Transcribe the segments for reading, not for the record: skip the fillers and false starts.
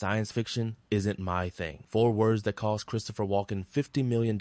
Science fiction isn't my thing. 4 words that cost Christopher Walken $50 million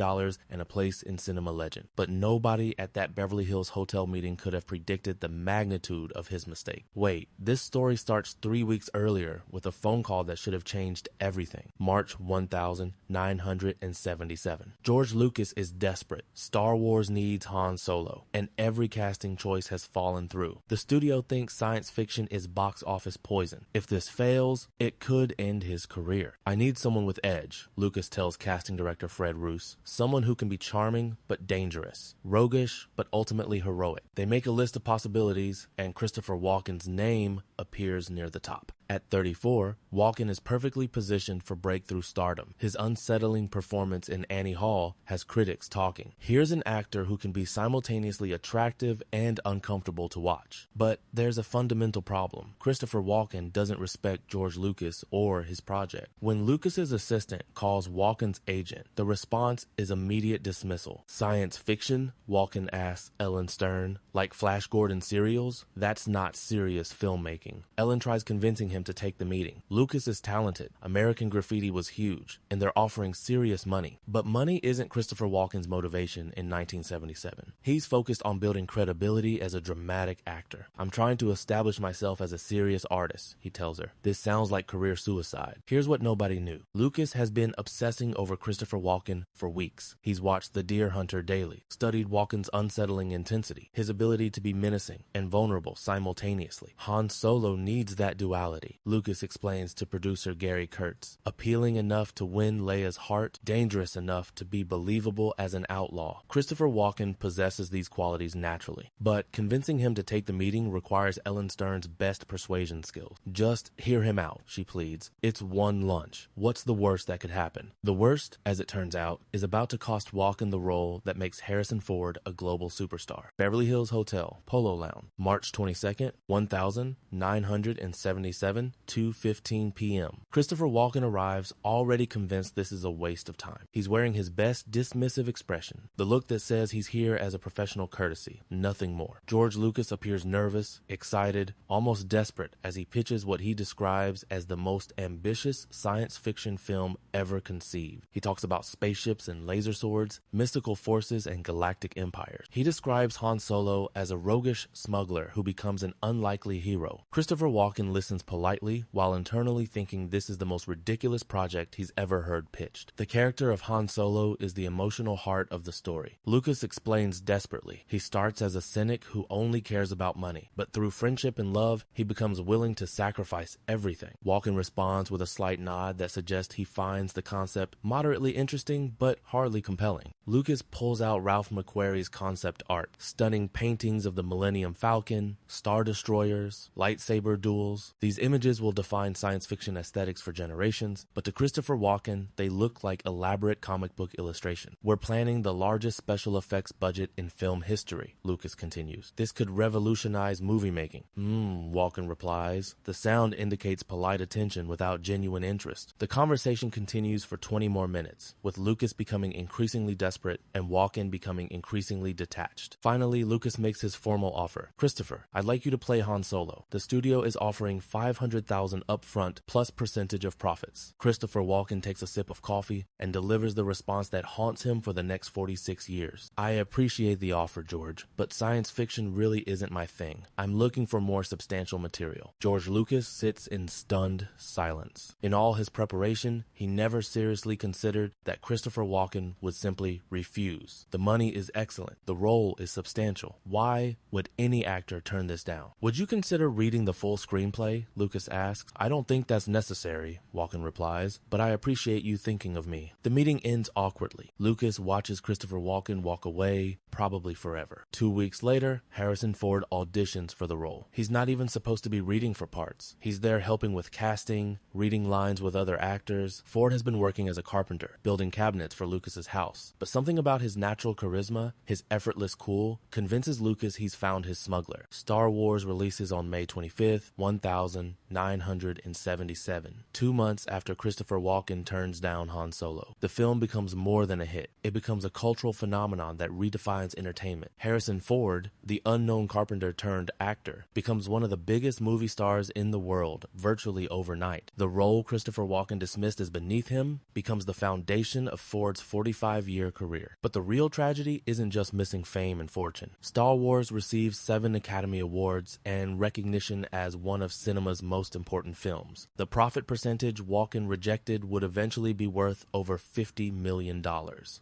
and a place in cinema legend. But nobody at that Beverly Hills hotel meeting could have predicted the magnitude of his mistake. Wait, this story starts 3 weeks earlier with a phone call that should have changed everything. March 1977. George Lucas is desperate. Star Wars needs Han Solo, and every casting choice has fallen through. The studio thinks science fiction is box office poison. If this fails, it could end his career. I need someone with edge, Lucas tells casting director Fred Roos. Someone who can be charming but dangerous, roguish but ultimately heroic. They make a list of possibilities, and Christopher Walken's name appears near the top. At 34, Walken is perfectly positioned for breakthrough stardom. His unsettling performance in Annie Hall has critics talking. Here's an actor who can be simultaneously attractive and uncomfortable to watch. But there's a fundamental problem. Christopher Walken doesn't respect George Lucas or his project. When Lucas's assistant calls Walken's agent, the response is immediate dismissal. Science fiction? Walken asks Ellen Stern. Like Flash Gordon serials? That's not serious filmmaking. Ellen tries convincing him to take the meeting. Lucas is talented. American Graffiti was huge, and they're offering serious money. But money isn't Christopher Walken's motivation in 1977. He's focused on building credibility as a dramatic actor. I'm trying to establish myself as a serious artist, he tells her. This sounds like career suicide. Here's what nobody knew. Lucas has been obsessing over Christopher Walken for weeks. He's watched The Deer Hunter daily, studied Walken's unsettling intensity, his ability to be menacing and vulnerable simultaneously. Han Solo needs that duality. Lucas explains to producer Gary Kurtz. Appealing enough to win Leia's heart, dangerous enough to be believable as an outlaw. Christopher Walken possesses these qualities naturally, but convincing him to take the meeting requires Ellen Stern's best persuasion skills. Just hear him out, she pleads. It's one lunch. What's the worst that could happen? The worst, as it turns out, is about to cost Walken the role that makes Harrison Ford a global superstar. Beverly Hills Hotel, Polo Lounge, March 22nd, 1977, 2:15 p.m. Christopher Walken arrives already convinced this is a waste of time. He's wearing his best dismissive expression, the look that says he's here as a professional courtesy, nothing more. George Lucas appears nervous, excited, almost desperate as he pitches what he describes as the most ambitious science fiction film ever conceived. He talks about spaceships and laser swords, mystical forces and galactic empires. He describes Han Solo as a roguish smuggler who becomes an unlikely hero. Christopher Walken listens politely while internally thinking this is the most ridiculous project he's ever heard pitched. The character of Han Solo is the emotional heart of the story. Lucas explains desperately. He starts as a cynic who only cares about money, but through friendship and love, he becomes willing to sacrifice everything. Walken responds with a slight nod that suggests he finds the concept moderately interesting but hardly compelling. Lucas pulls out Ralph McQuarrie's concept art, stunning paintings of the Millennium Falcon, Star Destroyers, lightsaber duels. These images will define science fiction aesthetics for generations, but to Christopher Walken, they look like elaborate comic book illustration. We're planning the largest special effects budget in film history, Lucas continues. This could revolutionize movie making. Walken replies. The sound indicates polite attention without genuine interest. The conversation continues for 20 more minutes, with Lucas becoming increasingly desperate and Walken becoming increasingly detached. Finally, Lucas makes his formal offer. Christopher, I'd like you to play Han Solo. The studio is offering $500,000 upfront plus percentage of profits. Christopher Walken takes a sip of coffee and delivers the response that haunts him for the next 46 years. I appreciate the offer, George, but science fiction really isn't my thing. I'm looking for more substantial material. George Lucas sits in stunned silence. In all his preparation, he never seriously considered that Christopher Walken would simply refuse. The money is excellent. The role is substantial. Why would any actor turn this down? Would you consider reading the full screenplay? Lucas asks. I don't think that's necessary, Walken replies, but I appreciate you thinking of me. The meeting ends awkwardly. Lucas watches Christopher Walken walk away, probably forever. 2 weeks later, Harrison Ford auditions for the role. He's not even supposed to be reading for parts. He's there helping with casting, reading lines with other actors. Ford has been working as a carpenter, building cabinets for Lucas's house. But something about his natural charisma, his effortless cool, convinces Lucas he's found his smuggler. Star Wars releases on May 25th, 1977. 977, 2 months after Christopher Walken turns down Han Solo. The film becomes more than a hit. It becomes a cultural phenomenon that redefines entertainment. Harrison Ford, the unknown carpenter turned actor, becomes one of the biggest movie stars in the world virtually overnight. The role Christopher Walken dismissed as beneath him becomes the foundation of Ford's 45-year career. But the real tragedy isn't just missing fame and fortune. Star Wars receives 7 Academy Awards and recognition as one of cinema's most important films. The profit percentage Walken rejected would eventually be worth over $50 million.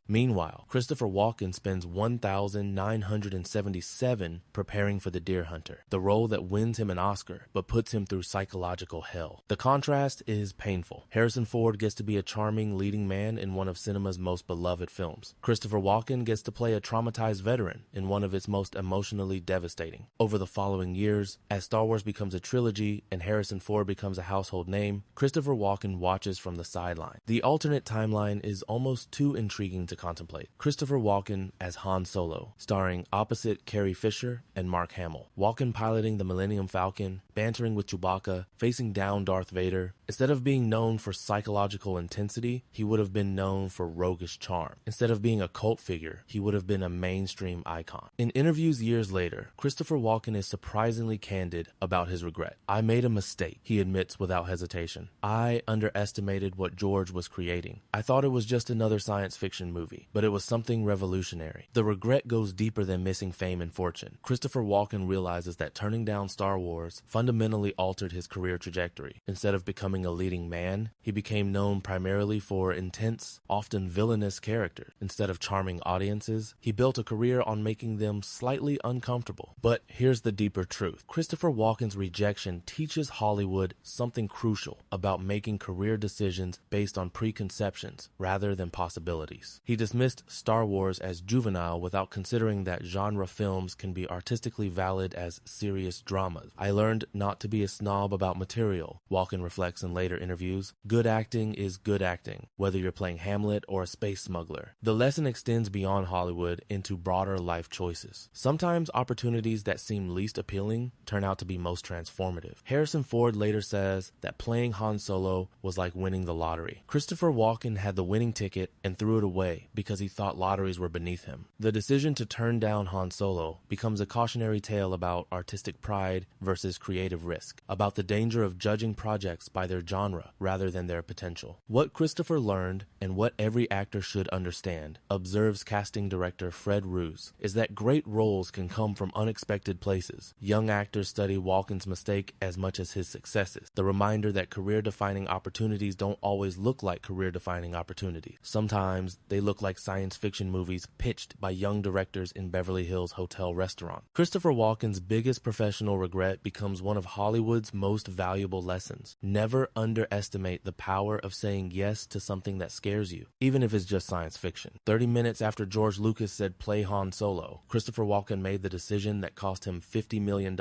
Meanwhile, Christopher Walken spends 1,977 preparing for The Deer Hunter, the role that wins him an Oscar but puts him through psychological hell. The contrast is painful. Harrison Ford gets to be a charming leading man in one of cinema's most beloved films. Christopher Walken gets to play a traumatized veteran in one of its most emotionally devastating. Over the following years, as Star Wars becomes a trilogy and Harrison Ford becomes a household name, Christopher Walken watches from the sideline. The alternate timeline is almost too intriguing to contemplate. Christopher Walken as Han Solo, starring opposite Carrie Fisher and Mark Hamill. Walken piloting the Millennium Falcon, bantering with Chewbacca, facing down Darth Vader. Instead of being known for psychological intensity, he would have been known for roguish charm. Instead of being a cult figure, he would have been a mainstream icon. In interviews years later, Christopher Walken is surprisingly candid about his regret. "I made a mistake," he admits without hesitation. "I underestimated what George was creating. I thought it was just another science fiction movie, but it was something revolutionary." The regret goes deeper than missing fame and fortune. Christopher Walken realizes that turning down Star Wars fundamentally altered his career trajectory. Instead of becoming a leading man, he became known primarily for intense, often villainous characters. Instead of charming audiences, he built a career on making them slightly uncomfortable. But here's the deeper truth. Christopher Walken's rejection teaches Hollywood something crucial about making career decisions based on preconceptions rather than possibilities. He dismissed Star Wars as juvenile without considering that genre films can be artistically valid as serious dramas. "I learned not to be a snob about material," Walken reflects in later interviews. "Good acting is good acting, whether you're playing Hamlet or a space smuggler." The lesson extends beyond Hollywood into broader life choices. Sometimes opportunities that seem least appealing turn out to be most transformative. Harrison Ford later says that playing Han Solo was like winning the lottery. Christopher Walken had the winning ticket and threw it away because he thought lotteries were beneath him. The decision to turn down Han Solo becomes a cautionary tale about artistic pride versus creative risk, about the danger of judging projects by their genre rather than their potential. What Christopher learned, and what every actor should understand, observes casting director Fred Roos, is that great roles can come from unexpected places. Young actors study Walken's mistake as much as his successes. The reminder that career-defining opportunities don't always look like career-defining opportunities. Sometimes they look like science fiction movies pitched by young directors in Beverly Hills hotel restaurant. Christopher Walken's biggest professional regret becomes one of Hollywood's most valuable lessons. Never underestimate the power of saying yes to something that scares you, even if it's just science fiction. 30 minutes after George Lucas said play Han Solo, Christopher Walken made the decision that cost him $50 million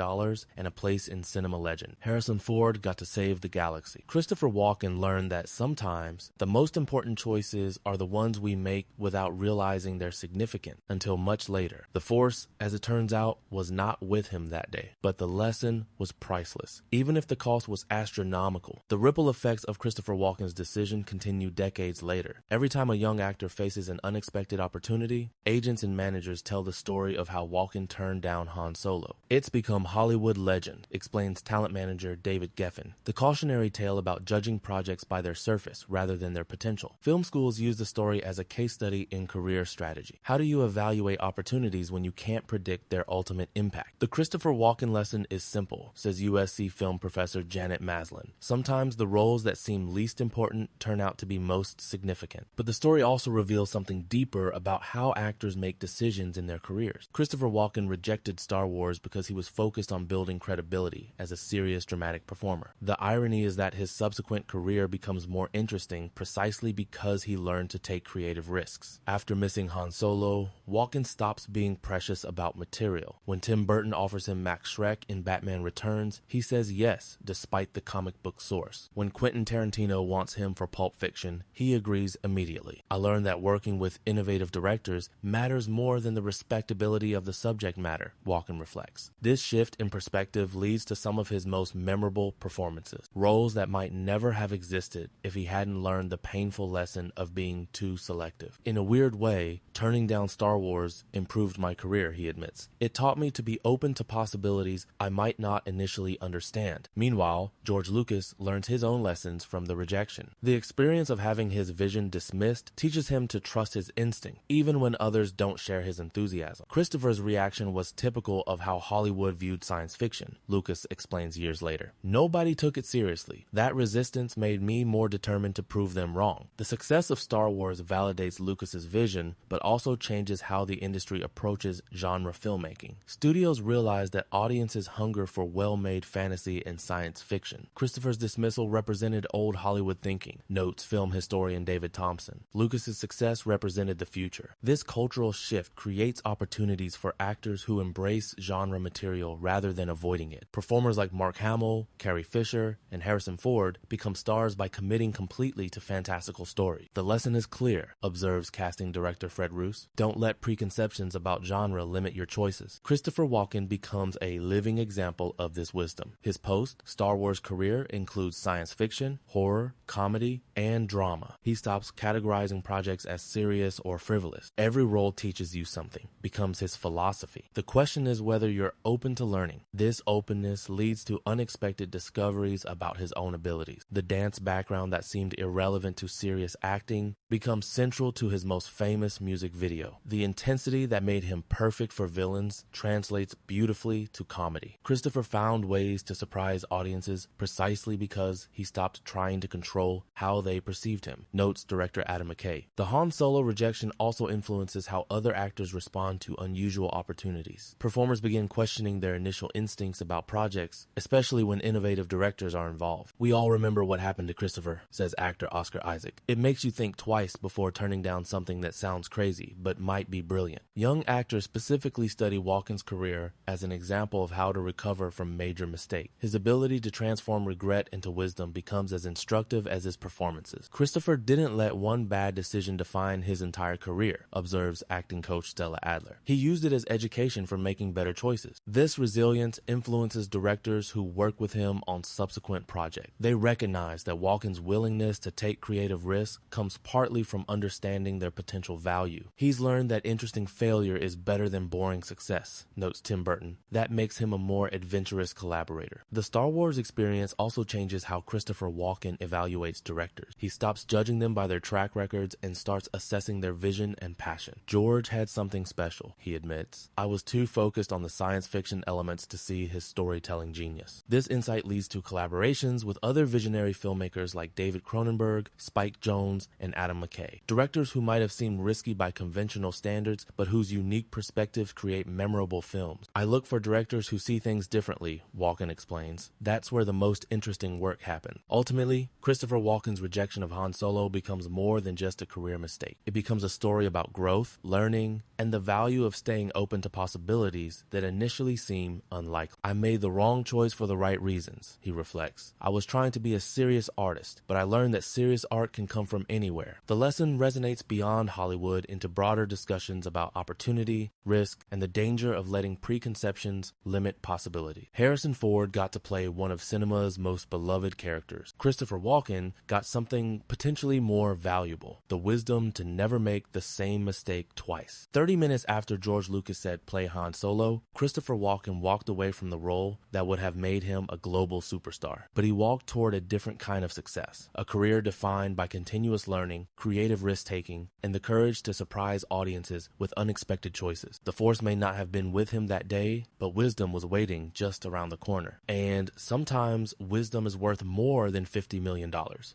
and a place in cinema legend. Harrison Ford got to save the galaxy. Christopher Walken learned that sometimes the most important choices are the ones we make without realizing they're significant until much later. The Force, as it turns out, was not with him that day, but the lesson was priceless. Even if the cost was astronomical, the ripple effects of Christopher Walken's decision continue decades later. Every time a young actor faces an unexpected opportunity, agents and managers tell the story of how Walken turned down Han Solo. It's become Hollywood legend, explains talent manager David Geffen. The cautionary tale about judging projects by their surface rather than their potential. Film schools use the story as a case study in career strategy. How do you evaluate opportunities when you can't predict their ultimate impact? The Christopher Walken lesson is simple, says USC film professor Janet Maslin. Sometimes the roles that seem least important turn out to be most significant. But the story also reveals something deeper about how actors make decisions in their careers. Christopher Walken rejected Star Wars because he was focused on building credibility as a serious dramatic performer. The irony is that his subsequent career becomes more interesting precisely because he learned to take creative risks. After missing Han Solo, Walken stops being precious about material. When Tim Burton offers him Max Schreck in Batman Returns, returns, he says yes, despite the comic book source. When Quentin Tarantino wants him for Pulp Fiction, he agrees immediately. I learned that working with innovative directors matters more than the respectability of the subject matter, Walken reflects. This shift in perspective leads to some of his most memorable performances, roles that might never have existed if he hadn't learned the painful lesson of being too selective. In a weird way, turning down Star Wars improved my career, he admits. It taught me to be open to possibilities I might not initially understand. Meanwhile, George Lucas learns his own lessons from the rejection. The experience of having his vision dismissed teaches him to trust his instinct, even when others don't share his enthusiasm. Christopher's reaction was typical of how Hollywood viewed science fiction, Lucas explains years later. Nobody took it seriously. That resistance made me more determined to prove them wrong. The success of Star Wars validates Lucas's vision, but also changes how the industry approaches genre filmmaking. Studios realize that audiences hunger for well-made fantasy and science fiction. Christopher's dismissal represented old Hollywood thinking, notes film historian David Thompson. Lucas's success represented the future. This cultural shift creates opportunities for actors who embrace genre material rather than avoiding it. Performers like Mark Hamill, Carrie Fisher, and Harrison Ford become stars by committing completely to fantastical stories. The lesson is clear, observes casting director Fred Roos. Don't let preconceptions about genre limit your choices. Christopher Walken becomes a living example of this wisdom. His post-Star Wars career includes science fiction, horror, comedy, and drama. He stops categorizing projects as serious or frivolous. Every role teaches you something, becomes his philosophy. The question is whether you're open to learning. This openness leads to unexpected discoveries about his own abilities. The dance background that seemed irrelevant to serious acting becomes central to his most famous music video. The intensity that made him perfect for villains translates beautifully to comedy. Christopher found ways to surprise audiences precisely because he stopped trying to control how they perceived him, notes director Adam McKay. The Han Solo rejection also influences how other actors respond to unusual opportunities. Performers begin questioning their initial instincts about projects, especially when innovative directors are involved. We all remember what happened to Christopher, says actor Oscar Isaac. It makes you think twice before turning down something that sounds crazy, but might be brilliant. Young actors specifically study Walken's career as an example of how to recover from major mistakes. His ability to transform regret into wisdom becomes as instructive as his performances. Christopher didn't let one bad decision define his entire career, observes acting coach Stella Adler. He used it as education for making better choices. This resilience influences directors who work with him on subsequent projects. They recognize that Walken's willingness to take creative risks comes partly from understanding their potential value. He's learned that interesting failure is better than boring success, notes Tim Burton. That makes him a more adventurous collaborator. The Star Wars experience also changes how Christopher Walken evaluates directors. He stops judging them by their track records and starts assessing their vision and passion. George had something special, he admits. I was too focused on the science fiction elements to see his storytelling genius. This insight leads to collaborations with other visionary filmmakers like David Cronenberg, Spike Jonze, and Adam McKay. Directors who might have seemed risky by conventional standards, but whose unique perspectives create memorable films. I look for directors who see things differently, Walken explains. That's where the most interesting work happened. Ultimately, Christopher Walken's rejection of Han Solo becomes more than just a career mistake. It becomes a story about growth, learning, and the value of staying open to possibilities that initially seem unlikely. I made the wrong choice for the right reasons, he reflects. I was trying to be a serious artist, but I learned that serious art can come from anywhere. The lesson resonates beyond Hollywood into broader discussions about opportunity, risk, and the danger of letting preconceptions limit possibility. Harrison Ford got to play one of cinema's most beloved characters. Christopher Walken got something potentially more valuable, the wisdom to never make the same mistake twice. 30 minutes after George Lucas said play Han Solo, Christopher Walken walked away from the role that would have made him a global superstar. But he walked toward a different kind of success, a career defined by continuous learning, creative risk-taking, and the courage to surprise audiences with unexpected choices. The Force may not have been with him that day, but wisdom was waiting just around the corner. And sometimes wisdom is worth more than $50 million.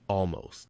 Almost.